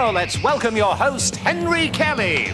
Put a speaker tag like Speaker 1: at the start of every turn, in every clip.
Speaker 1: Now let's welcome your host, Henry Kelly.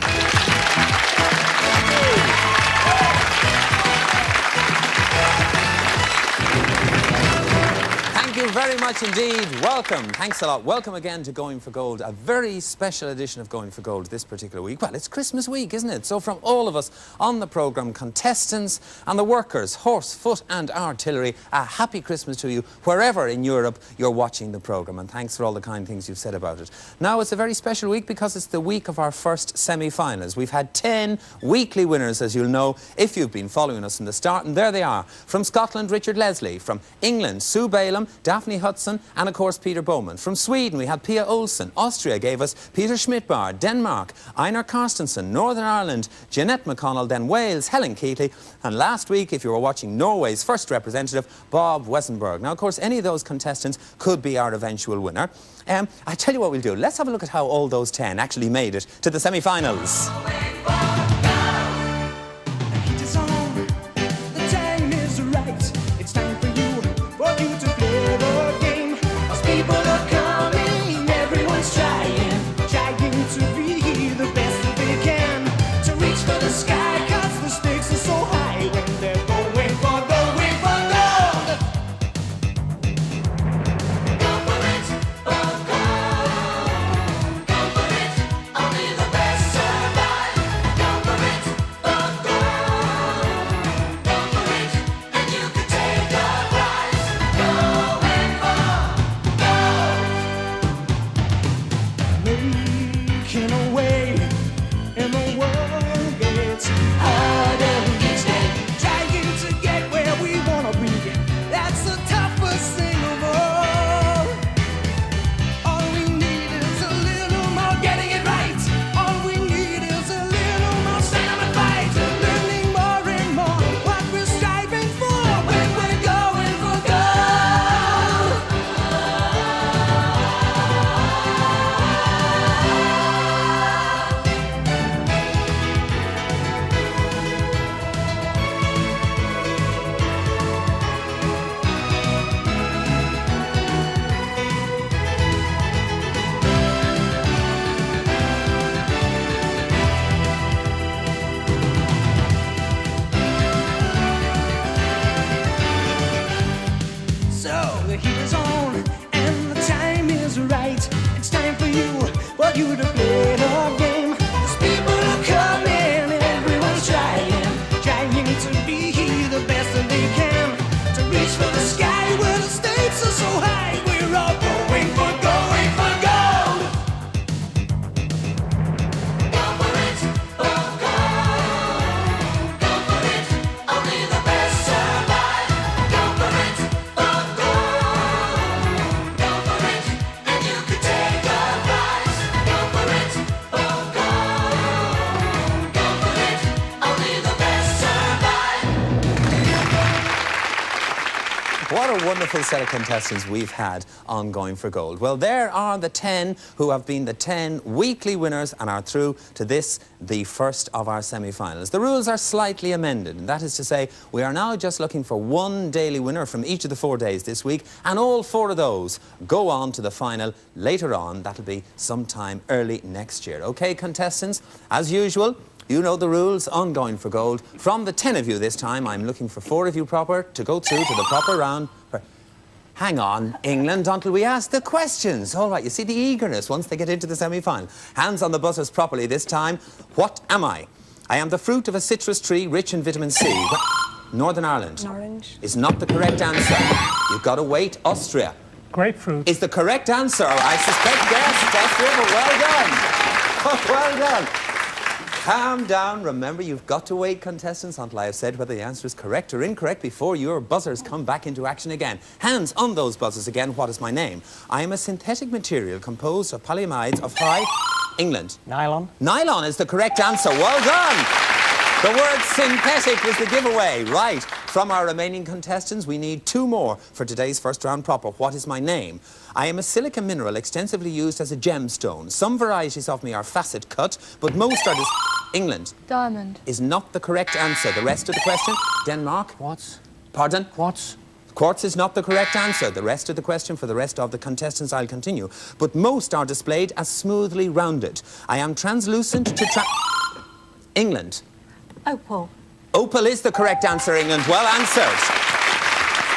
Speaker 2: Thank you very much indeed. Welcome. Thanks a lot. Welcome again to Going for Gold, a very special edition of Going for Gold this particular week. Well, it's Christmas week, isn't it? So from all of us on the programme, contestants and the workers, horse, foot and artillery, a happy Christmas to you wherever in Europe you're watching the programme, and thanks for all the kind things you've said about it. Now, it's a very special week because it's the week of our first semi-finals. We've had 10 weekly winners, as you'll know, if you've been following us from the start, and there they are. From Scotland, Richard Leslie. From England, Sue Balaam, Daphne Hudson, and of course Peter Bowman. From Sweden we had Pia Olsen. Austria gave us Peter Schmidtbar. Denmark, Einar Carstensen. Northern Ireland, Jeanette McConnell. Then Wales, Helen Keatley. And last week, if you were watching, Norway's first representative, Bob Wesenberg. Now, of course, any of those contestants could be our eventual winner. I tell you what we'll do. Let's have a look at how all those 10 actually made it to the semi-finals.
Speaker 3: The heat is on and the time is right. It's time for you to play the game. 'Cause people are coming and everyone's trying to be the best that they can, to reach for the sky where the stakes are so high. We're all going for gold. Go for it, for gold. Go for it, only the best survive. Go for it, for gold. Go for it, and you can take a prize. Go for it, for gold. Go for it, only the best survive.
Speaker 2: What a wonderful set of contestants we've had on Going for Gold. Well, there are the 10 who have been the 10 weekly winners and are through to this, the first of our semi-finals. The rules are slightly amended, and that is to say we are now just looking for one daily winner from each of the 4 days this week, and all 4 of those go on to the final later on. That'll be sometime early next year. Okay, contestants, as usual, you know the rules on Going for Gold. From the 10 of you this time, I'm looking for 4 of you proper to go through to the proper round. Hang on, England, until we ask the questions. All right, you see the eagerness once they get into the semi-final. Hands on the buzzers properly this time. What am I? I am the fruit of a citrus tree rich in vitamin C. Northern Ireland.
Speaker 4: Orange.
Speaker 2: Is not the correct answer. You've got to wait. Austria.
Speaker 4: Grapefruit.
Speaker 2: Is the correct answer. I suspect yes, Austria, but well done. Oh, well done. Calm down. Remember, you've got to wait, contestants, until I have said whether the answer is correct or incorrect before your buzzers come back into action again. Hands on those buzzers again. What is my name? I am a synthetic material composed of polyamides of high... England.
Speaker 4: Nylon.
Speaker 2: Nylon is the correct answer. Well done. The word synthetic was the giveaway. Right. From our remaining contestants, we need 2 more for today's first round proper. What is my name? I am a silica mineral extensively used as a gemstone. Some varieties of me are facet cut, but most are... England.
Speaker 5: Diamond.
Speaker 2: Is not the correct answer. The rest of the question? Denmark.
Speaker 4: Quartz.
Speaker 2: Pardon?
Speaker 4: Quartz.
Speaker 2: Quartz is not the correct answer. The rest of the question for the rest of the contestants I'll continue. But most are displayed as smoothly rounded. I am translucent to England.
Speaker 4: Opal.
Speaker 2: Opal is the correct answer, England. Well answered.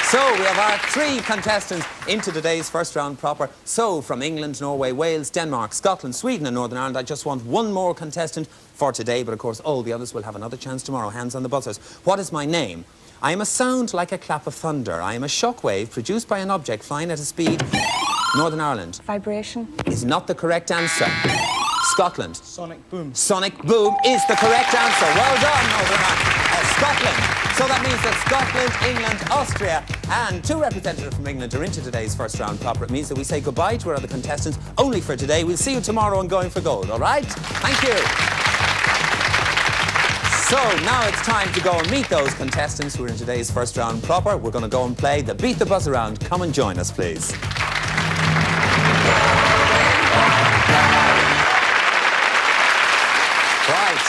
Speaker 2: So we have our 3 contestants into today's first round proper. So from England, Norway, Wales, Denmark, Scotland, Sweden and Northern Ireland, I just want one more contestant for today, but of course all the others will have another chance tomorrow. Hands on the buzzers. What is my name? I am a sound like a clap of thunder. I am a shockwave produced by an object flying at a speed. Northern Ireland.
Speaker 4: Vibration.
Speaker 2: Is not the correct answer. Scotland.
Speaker 5: Sonic boom.
Speaker 2: Sonic boom is the correct answer. Well done, Northern Ireland. Scotland. So that means that Scotland, England, Austria and 2 representatives from England are into today's first round proper. It means that we say goodbye to our other contestants only for today. We'll see you tomorrow on Going for Gold, all right? Thank you. So now it's time to go and meet those contestants who are in today's first round proper. We're going to go and play the Beat the Buzz round. Come and join us, please. Right.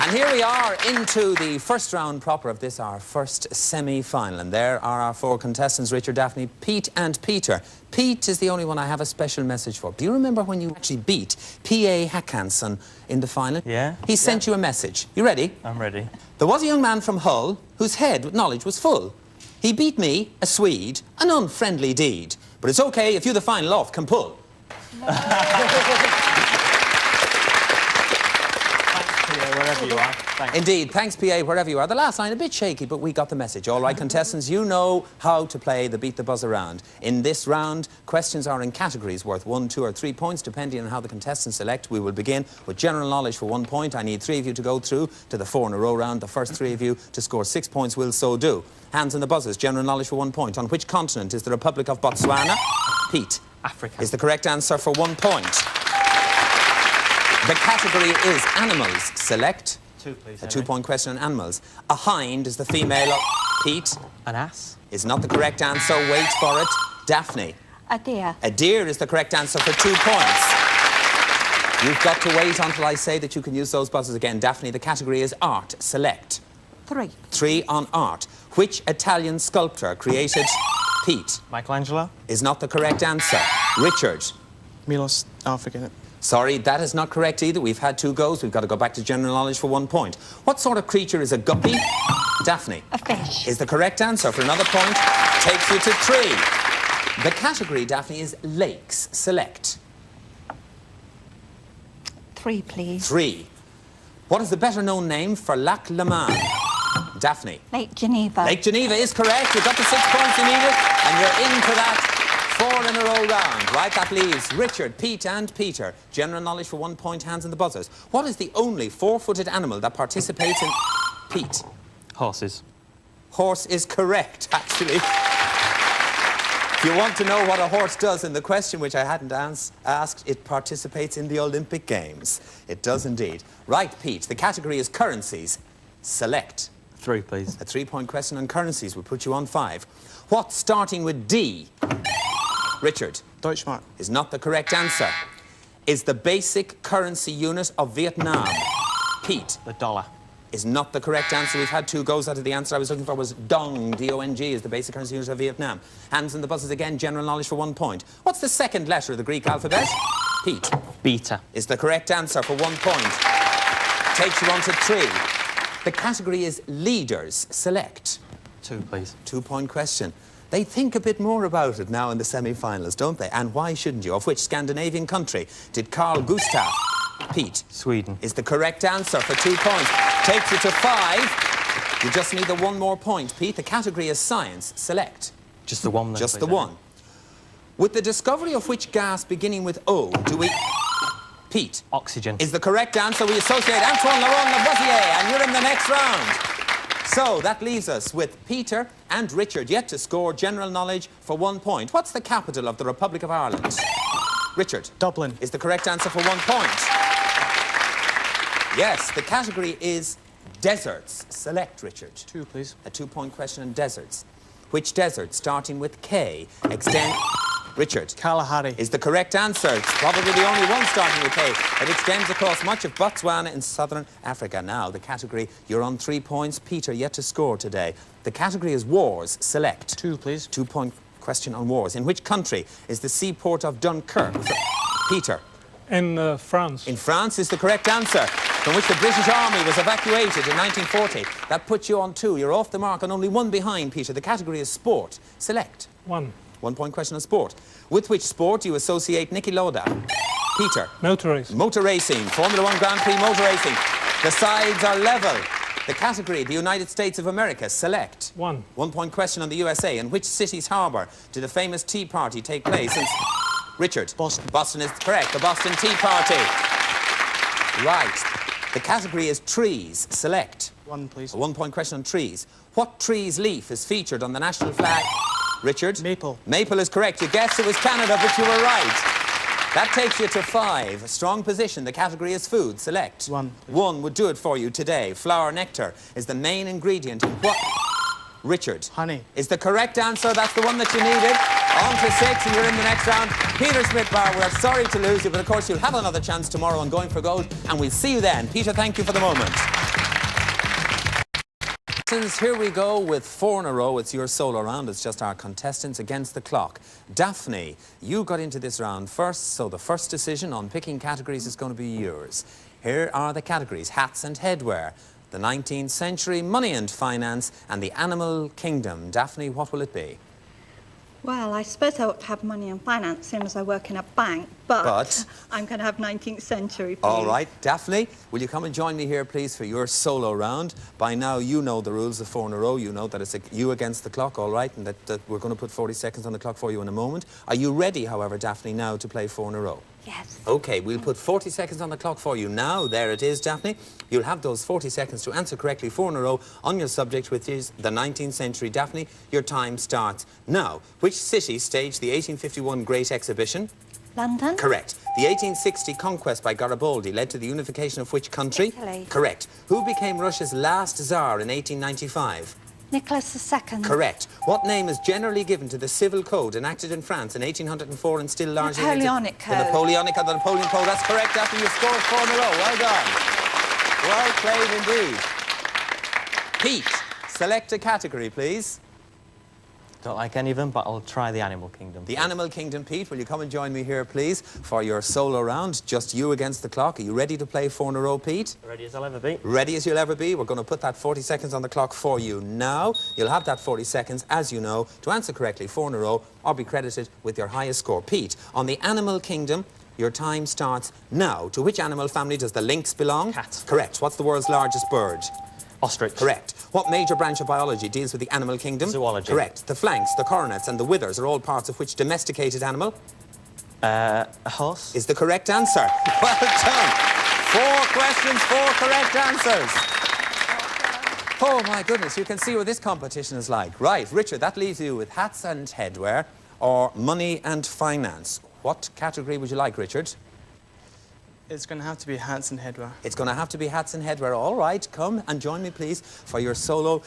Speaker 2: And here we are into the first round proper of this, our first semi-final. And there are our 4 contestants, Richard, Daphne, Pete and Peter. Pete is the only one I have a special message for. Do you remember when you actually beat P.A. Hackanson in the final?
Speaker 5: Yeah.
Speaker 2: He sent you a message. You ready?
Speaker 5: I'm ready.
Speaker 2: There was a young man from Hull whose head with knowledge was full. He beat me, a Swede, an unfriendly deed. But it's okay if you the final off can pull.
Speaker 5: Yeah, wherever you are. Thanks.
Speaker 2: Indeed, thanks PA, wherever you are. The last line a bit shaky, but we got the message. All right, contestants, you know how to play the Beat the Buzz round. In this round, questions are in categories worth 1, 2 or 3 points, depending on how the contestants select. We will begin with general knowledge for 1 point. I need 3 of you to go through to the 4 in a row round. The first 3 of you to score 6 points will so do. Hands on the buzzers, general knowledge for 1 point. On which continent is the Republic of Botswana? Pete.
Speaker 5: Africa.
Speaker 2: Is the correct answer for 1 point. The category is animals. Select.
Speaker 5: 2, please.
Speaker 2: A 2-point question on animals. A hind is the female of Pete.
Speaker 5: An ass.
Speaker 2: Is not the correct answer. Wait for it. Daphne.
Speaker 4: A deer.
Speaker 2: A deer is the correct answer for 2 points. You've got to wait until I say that you can use those buzzers again. Daphne, the category is art. Select.
Speaker 4: 3.
Speaker 2: 3 on art. Which Italian sculptor created Pete?
Speaker 5: Michelangelo.
Speaker 2: Is not the correct answer. Richard.
Speaker 5: Milos. Oh, forget it.
Speaker 2: Sorry, that is not correct either. We've had 2 goes. We've got to go back to general knowledge for 1 point. What sort of creature is a guppy? Daphne.
Speaker 4: A fish.
Speaker 2: Is the correct answer for another point. Takes you to 3. The category, Daphne, is lakes. Select.
Speaker 4: 3, please.
Speaker 2: 3. What is the better known name for Lac Le Mans? Daphne.
Speaker 4: Lake Geneva.
Speaker 2: Lake Geneva is correct. You've got the 6 points you needed, and you're into that 4 in a row round. Right, that leaves Richard, Pete and Peter. General knowledge for 1 point, hands on the buzzers. What is the only 4-footed animal that participates in... Pete.
Speaker 5: Horses.
Speaker 2: Horse is correct, actually. If you want to know what a horse does in the question, which I hadn't asked, it participates in the Olympic Games. It does indeed. Right, Pete, the category is currencies. Select.
Speaker 5: 3, please.
Speaker 2: A 3-point question on currencies will put you on 5. What, starting with D? Richard.
Speaker 5: Deutschmark.
Speaker 2: Is not the correct answer. Is the basic currency unit of Vietnam? Pete.
Speaker 5: The dollar.
Speaker 2: Is not the correct answer. We've had 2 goes out of the answer I was looking for was Dong, D-O-N-G, is the basic currency unit of Vietnam. Hands on the buzzers again, general knowledge for 1 point. What's the second letter of the Greek alphabet? Pete.
Speaker 5: Beta.
Speaker 2: Is the correct answer for 1 point. Takes you on to 3. The category is leaders. Select.
Speaker 5: 2, please.
Speaker 2: 2-point question. They think a bit more about it now in the semi-finals, don't they? And why shouldn't you? Of which Scandinavian country did Carl Gustaf, Pete?
Speaker 5: Sweden.
Speaker 2: Is the correct answer for 2 points. Takes you to 5. You just need the 1 more point, Pete. The category is science. Select.
Speaker 5: Just the 1 then,
Speaker 2: Just
Speaker 5: please,
Speaker 2: the 1. With the discovery of which gas beginning with O do we... Pete.
Speaker 5: Oxygen.
Speaker 2: Is the correct answer. We associate Antoine Laurent Lavoisier, and you're in the next round. So that leaves us with Peter and Richard yet to score general knowledge for 1 point. What's the capital of the Republic of Ireland? Richard.
Speaker 5: Dublin.
Speaker 2: Is the correct answer for 1 point. Yes, the category is deserts. Select, Richard.
Speaker 5: 2, please.
Speaker 2: A 2-point question on deserts. Which desert, starting with K, extend... Richard.
Speaker 6: Kalahari.
Speaker 2: Is the correct answer. It's probably the only one starting with K. It extends across much of Botswana in southern Africa. Now, the category, you're on 3 points. Peter, yet to score today. The category is wars. Select.
Speaker 6: 2, please.
Speaker 2: 2-point question on wars. In which country is the seaport of Dunkirk? Peter.
Speaker 7: In France.
Speaker 2: In France is the correct answer, from which the British Army was evacuated in 1940. That puts you on 2. You're off the mark and only 1 behind, Peter. The category is sport. Select.
Speaker 7: 1.
Speaker 2: 1-point question on sport. With which sport do you associate Niki Lauda? Peter.
Speaker 7: Motor race.
Speaker 2: Motor racing. Formula 1 Grand Prix motor racing. The sides are level. The category, the United States of America. Select.
Speaker 7: 1.
Speaker 2: 1-point question on the USA. In which city's harbour did a famous Tea Party take place? Richard.
Speaker 6: Boston.
Speaker 2: Boston is correct. The Boston Tea Party. Right. The category is trees. Select.
Speaker 6: 1, please.
Speaker 2: A 1-point question on trees. What tree's leaf is featured on the national flag? Richard?
Speaker 6: Maple.
Speaker 2: Maple is correct. You guessed it was Canada, but you were right. That takes you to 5. A strong position. The category is food. Select.
Speaker 6: 1.
Speaker 2: 1 would do it for you today. Flower nectar is the main ingredient in what? Richard.
Speaker 6: Honey.
Speaker 2: Is the correct answer. That's the one that you needed. On to 6 and you're in the next round. Peter Smith-Barr, we're sorry to lose you, but of course you'll have another chance tomorrow on Going for Gold, and we'll see you then. Peter, thank you for the moment. Here we go with 4 in a row. It's your solo round. It's just our contestants against the clock. Daphne, you got into this round first, so the first decision on picking categories is going to be yours. Here are the categories: hats and headwear, the 19th century, money and finance, and the animal kingdom. Daphne, what will it be?
Speaker 4: Well, I suppose I ought to have money and finance, same as I work in a bank, but I'm going to have 19th century, please.
Speaker 2: All right. Daphne, will you come and join me here, please, for your solo round? By now, you know the rules of 4 in a row. You know that it's you against the clock, all right, and that we're going to put 40 seconds on the clock for you in a moment. Are you ready, however, Daphne, now to play 4 in a row?
Speaker 4: Yes.
Speaker 2: OK, we'll put 40 seconds on the clock for you now. There it is, Daphne. You'll have those 40 seconds to answer correctly 4 in a row on your subject, which is the 19th century. Daphne, your time starts now. Which city staged the 1851 Great Exhibition?
Speaker 4: London?
Speaker 2: Correct. The 1860 conquest by Garibaldi led to the unification of which country?
Speaker 4: Italy.
Speaker 2: Correct. Who became Russia's last Tsar in 1895?
Speaker 4: Nicholas II.
Speaker 2: Correct. What name is generally given to the civil code enacted in France in 1804 and still largely...
Speaker 4: Napoleonic Code.
Speaker 2: The Napoleonic Code, the Napoleon Code. That's correct, Daphne. You've scored 4 in a row. Well done. Well played indeed. Pete, select a category, please.
Speaker 5: Don't like any of them, but I'll try the animal kingdom.
Speaker 2: The animal kingdom, Pete. Will you come and join me here, please, for your solo round? Just you against the clock. Are you ready to play 4 in a row, Pete?
Speaker 5: Ready as I'll ever be.
Speaker 2: Ready as you'll ever be. We're going to put that 40 seconds on the clock for you now. You'll have that 40 seconds, as you know, to answer correctly 4 in a row or be credited with your highest score. Pete, on the animal kingdom, your time starts now. To which animal family does the lynx belong?
Speaker 5: Cat.
Speaker 2: Correct. What's the world's largest bird?
Speaker 5: Ostrich.
Speaker 2: Correct. What major branch of biology deals with the animal kingdom?
Speaker 5: Zoology.
Speaker 2: Correct. The flanks, the coronets and the withers are all parts of which domesticated animal?
Speaker 5: A horse.
Speaker 2: Is the correct answer. Well done. 4 questions, 4 correct answers. Oh, my goodness, you can see what this competition is like. Right, Richard, that leaves you with hats and headwear or money and finance. What category would you like, Richard?
Speaker 6: It's going to have to be hats and headwear.
Speaker 2: It's going to have to be hats and headwear. All right, come and join me, please, for your solo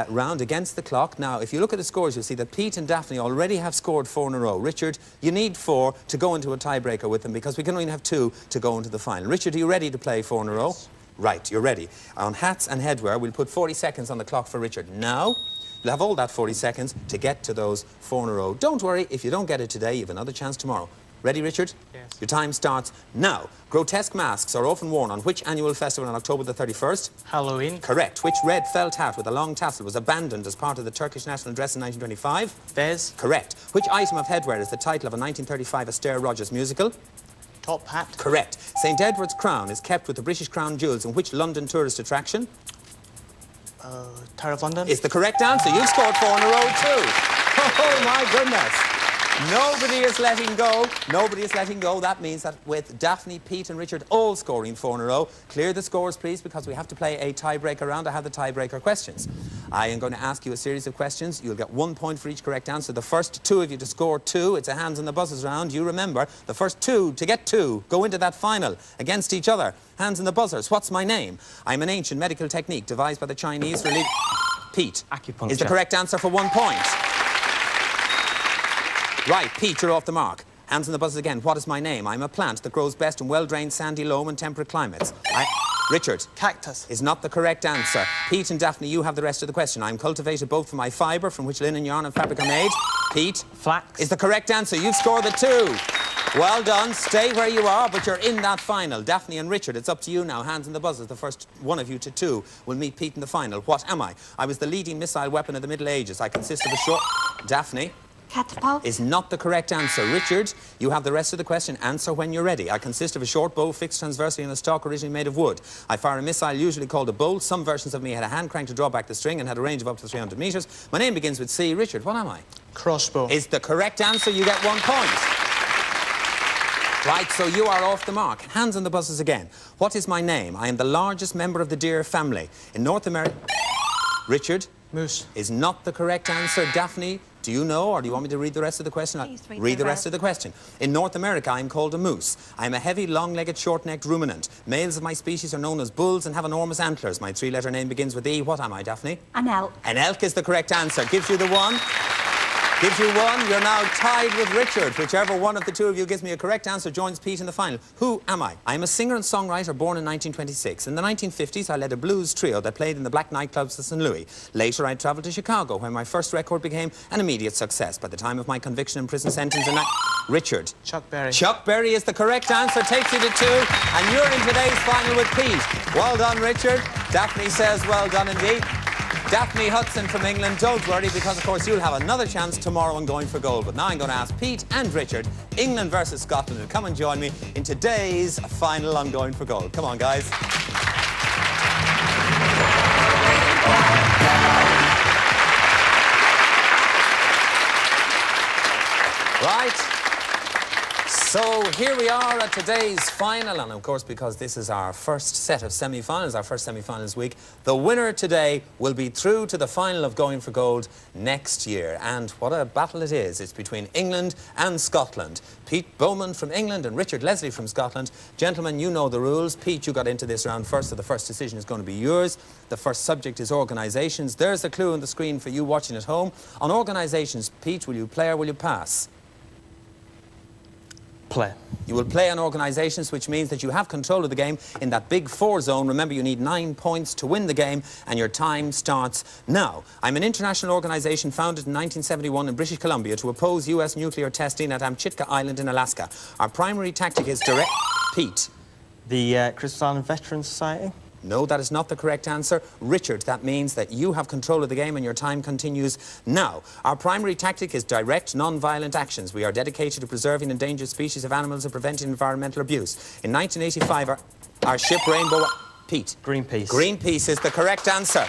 Speaker 2: round against the clock. Now, if you look at the scores, you'll see that Pete and Daphne already have scored 4 in a row. Richard, you need 4 to go into a tiebreaker with them because we can only have 2 to go into the final. Richard, are you ready to play 4 in a row?
Speaker 6: Yes.
Speaker 2: Right, you're ready. On hats and headwear, we'll put 40 seconds on the clock for Richard. Now, you'll have all that 40 seconds to get to those 4 in a row. Don't worry, if you don't get it today, you have another chance tomorrow. Ready, Richard?
Speaker 6: Yes.
Speaker 2: Your time starts now. Grotesque masks are often worn on which annual festival on October the 31st?
Speaker 6: Halloween.
Speaker 2: Correct. Which red felt hat with a long tassel was abandoned as part of the Turkish national dress in 1925?
Speaker 6: Fez.
Speaker 2: Correct. Which item of headwear is the title of a 1935 Astaire Rogers musical?
Speaker 6: Top hat.
Speaker 2: Correct. St Edward's crown is kept with the British crown jewels in which London tourist attraction?
Speaker 6: Tower of London.
Speaker 2: Is the correct answer. You've scored 4 in a row too. Oh, my goodness. Nobody is letting go. Nobody is letting go. That means that with Daphne, Pete and Richard all scoring 4 in a row, clear the scores, please, because we have to play a tiebreaker round. I have the tiebreaker questions. I am going to ask you a series of questions. You'll get 1 point for each correct answer. The first 2 of you to score 2. It's a hands and the buzzers round. You remember, the first 2 to get 2 go into that final against each other. Hands and the buzzers. What's my name? I'm an ancient medical technique devised by the Chinese for Pete.
Speaker 5: Acupuncture.
Speaker 2: Is the correct answer for 1 point. Right, Pete, you're off the mark. Hands on the buzzers again. What is my name? I'm a plant that grows best in well-drained, sandy, loam and temperate climates. Richard.
Speaker 6: Cactus.
Speaker 2: Is not the correct answer. Pete and Daphne, you have the rest of the question. I'm cultivated both for my fibre, from which linen, yarn and fabric are made. Pete.
Speaker 5: Flax.
Speaker 2: Is the correct answer. You've scored the 2. Well done. Stay where you are, but you're in that final. Daphne and Richard, it's up to you now. Hands on the buzzers. The first one of you to 2 will meet Pete in the final. What am I? I was the leading missile weapon of the Middle Ages. I consist of a short... Daphne.
Speaker 4: Catapult.
Speaker 2: Is not the correct answer. Richard, you have the rest of the question. Answer when you're ready. I consist of a short bow fixed transversely in a stalk originally made of wood. I fire a missile usually called a bolt. Some versions of me had a hand crank to draw back the string and had a range of up to 300 metres. My name begins with C. Richard, what am I?
Speaker 6: Crossbow.
Speaker 2: Is the correct answer. You get 1 point. Right, so you are off the mark. Hands on the buzzers again. What is my name? I am the largest member of the deer family. In North America... Richard?
Speaker 6: Moose.
Speaker 2: Is not the correct answer. Daphne, do you know, or do you want me to read the rest of the question?
Speaker 4: Please
Speaker 2: read the rest of the question. In North America, I'm called a moose. I'm a heavy, long-legged, short-necked ruminant. Males of my species are known as bulls and have enormous antlers. My 3-letter name begins with E. What am I, Daphne?
Speaker 4: An elk.
Speaker 2: An elk is the correct answer. Gives you the 1. Gives you 1. You're now tied with Richard. Whichever one of the 2 of you gives me a correct answer joins Pete in the final. Who am I? I'm a singer and songwriter born in 1926. In the 1950s, I led a blues trio that played in the black nightclubs of St. Louis. Later, I travelled to Chicago, where my first record became an immediate success. By the time of my conviction and prison sentence, Richard.
Speaker 6: Chuck Berry.
Speaker 2: Chuck Berry is the correct answer. Takes you to 2, and you're in today's final with Pete. Well done, Richard. Daphne says well done indeed. Daphne Hudson from England, don't worry, because of course you'll have another chance tomorrow on Going for Gold. But now I'm going to ask Pete and Richard, England versus Scotland, to come and join me in today's final on Going for Gold. Come on, guys. Right. So here we are at today's final, and of course, because this is our first set of semi-finals, our first semi-finals week, the winner today will be through to the final of Going for Gold next year. And what a battle it is. It's between England and Scotland. Pete Bowman from England and Richard Leslie from Scotland. Gentlemen, you know the rules. Pete, you got into this round first, so the first decision is going to be yours. The first subject is organisations. There's a clue on the screen for you watching at home. On organisations, Pete, will you play or will you pass?
Speaker 5: Play.
Speaker 2: You will play on organisations, which means that you have control of the game in that big 4 zone. Remember, you need 9 points to win the game, and your time starts now. I'm an international organisation founded in 1971 in British Columbia to oppose US nuclear testing at Amchitka Island in Alaska. Our primary tactic is direct... Pete.
Speaker 5: The Christmas Island Veterans Society?
Speaker 2: No, that is not the correct answer. Richard, that means that you have control of the game and your time continues now. Our primary tactic is direct, non-violent actions. We are dedicated to preserving endangered species of animals and preventing environmental abuse. In 1985, our ship Rainbow... Pete.
Speaker 5: Greenpeace.
Speaker 2: Greenpeace is the correct answer.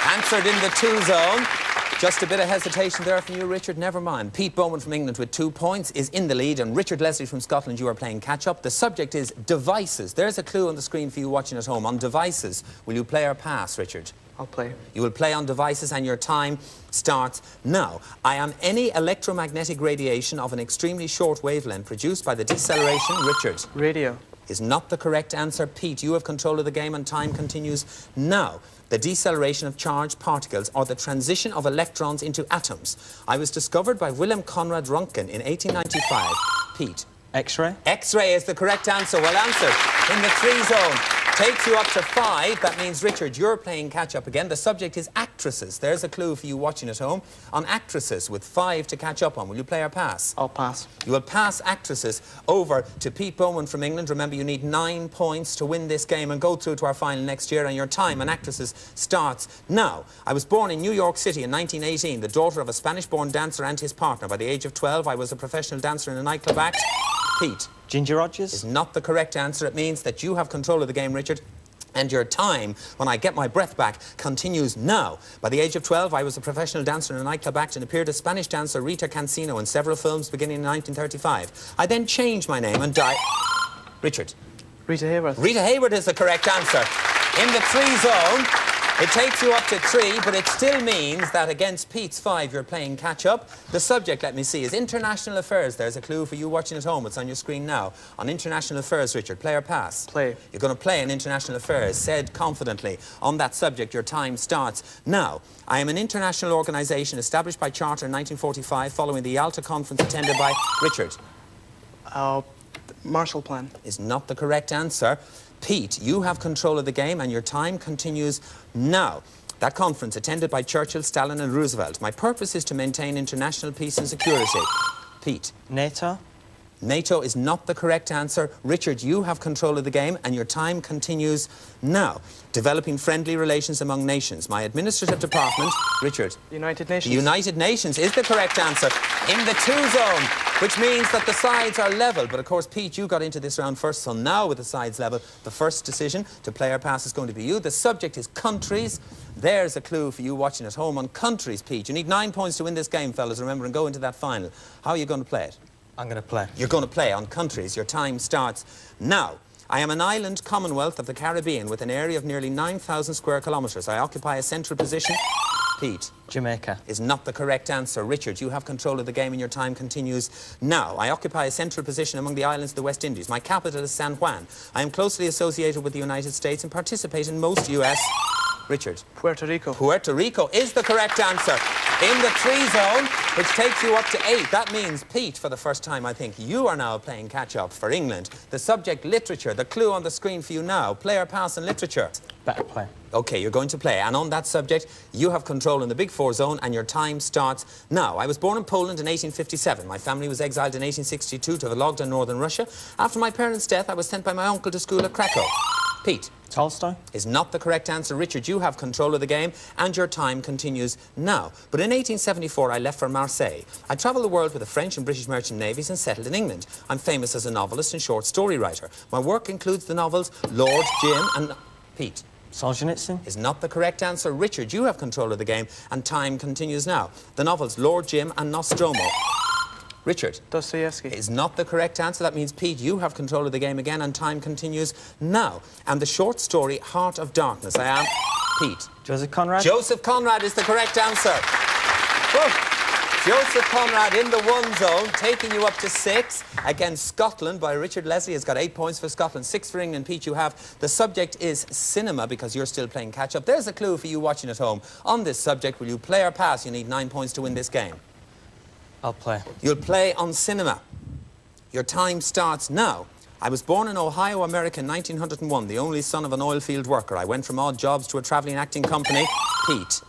Speaker 2: Answered in the 2 zone. Just a bit of hesitation there from you, Richard. Never mind. Pete Bowman from England with 2 points is in the lead, and Richard Leslie from Scotland, you are playing catch-up. The subject is devices. There's a clue on the screen for you watching at home. On devices, will you play or pass, Richard?
Speaker 6: I'll play.
Speaker 2: You will play on devices, and your time starts now. I am any electromagnetic radiation of an extremely short wavelength produced by the deceleration... Richard.
Speaker 6: Radio.
Speaker 2: Is not the correct answer. Pete, you have control of the game, and time continues now. The deceleration of charged particles, or the transition of electrons into atoms. I was discovered by Wilhelm Conrad Röntgen in 1895. Pete.
Speaker 5: X-ray?
Speaker 2: X-ray is the correct answer. Well answered. In the 3 zone. Takes you up to 5. That means, Richard, you're playing catch-up again. The subject is actresses. There's a clue for you watching at home. On actresses, with 5 to catch up on. Will you play or pass?
Speaker 6: I'll pass.
Speaker 2: You will pass actresses over to Pete Bowman from England. Remember, you need 9 points to win this game and go through to our final next year, and your time on actresses starts now. I was born in New York City in 1918, the daughter of a Spanish-born dancer and his partner. By the age of 12, I was a professional dancer in a nightclub act. Pete.
Speaker 5: Ginger Rogers?
Speaker 2: Is not the correct answer. It means that you have control of the game, Richard. And your time, when I get my breath back, continues now. By the age of 12, I was a professional dancer in a nightclub act and appeared as Spanish dancer Rita Cancino in several films beginning in 1935. I then changed my name and died... Richard.
Speaker 6: Rita Hayworth.
Speaker 2: Rita Hayworth is the correct answer. In the 3 zone, It takes you up to 3, but it still means that against Pete's 5, you're playing catch-up. The subject, let me see, is international affairs. There's a clue for you watching at home. It's on your screen now. On international affairs, Richard, play or pass?
Speaker 6: Play.
Speaker 2: You're going to play in international affairs. Said confidently. On that subject, your time starts now. I am an international organisation established by charter in 1945 following the Yalta Conference attended by Richard.
Speaker 6: Marshall Plan.
Speaker 2: Is not the correct answer. Pete, you have control of the game and your time continues now. That conference attended by Churchill, Stalin and Roosevelt. My purpose is to maintain international peace and security. Pete.
Speaker 5: NATO?
Speaker 2: NATO is not the correct answer. Richard, you have control of the game and your time continues now. Developing friendly relations among nations. My administrative department, Richard.
Speaker 6: United Nations.
Speaker 2: The United Nations is the correct answer. In the 2 zone, which means that the sides are level. But of course, Pete, you got into this round first, so now with the sides level, the first decision to play or pass is going to be you. The subject is countries. There's a clue for you watching at home on countries, Pete. You need 9 points to win this game, fellas, remember, and go into that final. How are you going to play it?
Speaker 5: I'm going to play.
Speaker 2: You're going to play on countries. Your time starts now. I am an island commonwealth of the Caribbean with an area of nearly 9,000 square kilometres. I occupy a central position. Pete.
Speaker 5: Jamaica.
Speaker 2: Is not the correct answer. Richard, you have control of the game and your time continues now. I occupy a central position among the islands of the West Indies. My capital is San Juan. I am closely associated with the United States and participate in most US... Richard.
Speaker 6: Puerto Rico.
Speaker 2: Puerto Rico is the correct answer. In the 3 zone, which takes you up to 8. That means, Pete, for the first time, I think, you are now playing catch-up for England. The subject, literature. The clue on the screen for you now. Play or pass in literature?
Speaker 5: Better play.
Speaker 2: OK, you're going to play. And on that subject, you have control in the Big 4 zone and your time starts now. I was born in Poland in 1857. My family was exiled in 1862 to Vologda, northern Russia. After my parents' death, I was sent by my uncle to school at Krakow. Pete.
Speaker 5: Tolstoy?
Speaker 2: Is not the correct answer. Richard, you have control of the game and your time continues now. But in 1874, I left for Marseille. I travelled the world with the French and British merchant navies and settled in England. I'm famous as a novelist and short story writer. My work includes the novels Lord, Jim and... Pete.
Speaker 5: Solzhenitsyn?
Speaker 2: Is not the correct answer. Richard, you have control of the game and time continues now. The novels Lord, Jim and Nostromo. Richard.
Speaker 6: Dostoevsky.
Speaker 2: Is not the correct answer. That means, Pete, you have control of the game again and time continues now. And the short story, Heart of Darkness. I am Pete.
Speaker 5: Joseph Conrad?
Speaker 2: Joseph Conrad is the correct answer. Joseph Conrad in the 1 zone, taking you up to 6 against Scotland by Richard Leslie. Has got 8 points for Scotland, 6 for England. Pete, you have. The subject is cinema because you're still playing catch-up. There's a clue for you watching at home. On this subject, will you play or pass? You need 9 points to win this game.
Speaker 5: I'll play.
Speaker 2: You'll play on cinema. Your time starts now. I was born in Ohio, America in 1901, the only son of an oil field worker. I went from odd jobs to a travelling acting company. Pete.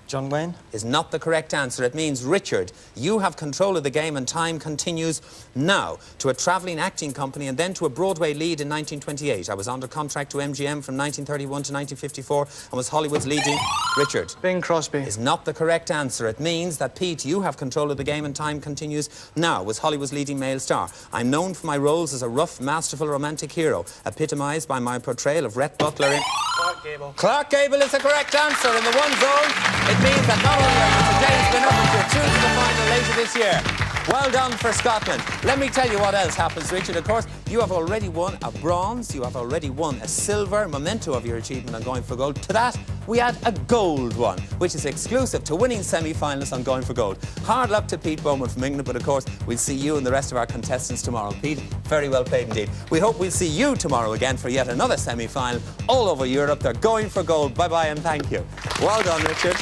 Speaker 5: John Wayne?
Speaker 2: Is not the correct answer. It means, Richard, you have control of the game and time continues now. To a travelling acting company and then to a Broadway lead in 1928. I was under contract to MGM from 1931 to 1954 and was Hollywood's leading... Richard.
Speaker 6: Bing Crosby.
Speaker 2: Is not the correct answer. It means that, Pete, you have control of the game and time continues now. Was Hollywood's leading male star. I'm known for my roles as a rough, masterful, romantic hero, epitomised by my portrayal of Rhett Butler in...
Speaker 6: Clark Gable.
Speaker 2: Clark Gable is the correct answer. In the 1 zone, it means that not only are you today's winner, but you're through to the final later this year. Well done for Scotland. Let me tell you what else happens, Richard. Of course, you have already won a bronze, you have already won a silver, memento of your achievement on Going for Gold. To that, we add a gold one, which is exclusive to winning semi-finalists on Going for Gold. Hard luck to Pete Bowman from England, but of course, we'll see you and the rest of our contestants tomorrow. Pete, very well played indeed. We hope we'll see you tomorrow again for yet another semi-final all over Europe. They're going for gold. Bye-bye and thank you. Well done, Richard.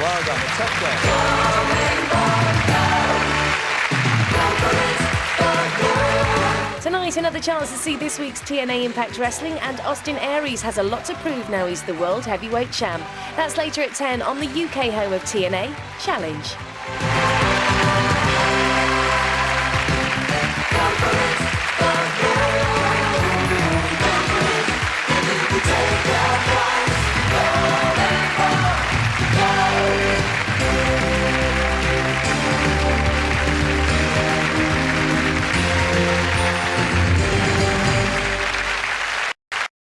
Speaker 2: Well done. A tough game.
Speaker 7: Tonight, another chance to see this week's TNA Impact Wrestling, and Austin Aries has a lot to prove now he's the World Heavyweight Champ. That's later at 10 on the UK home of TNA, Challenge.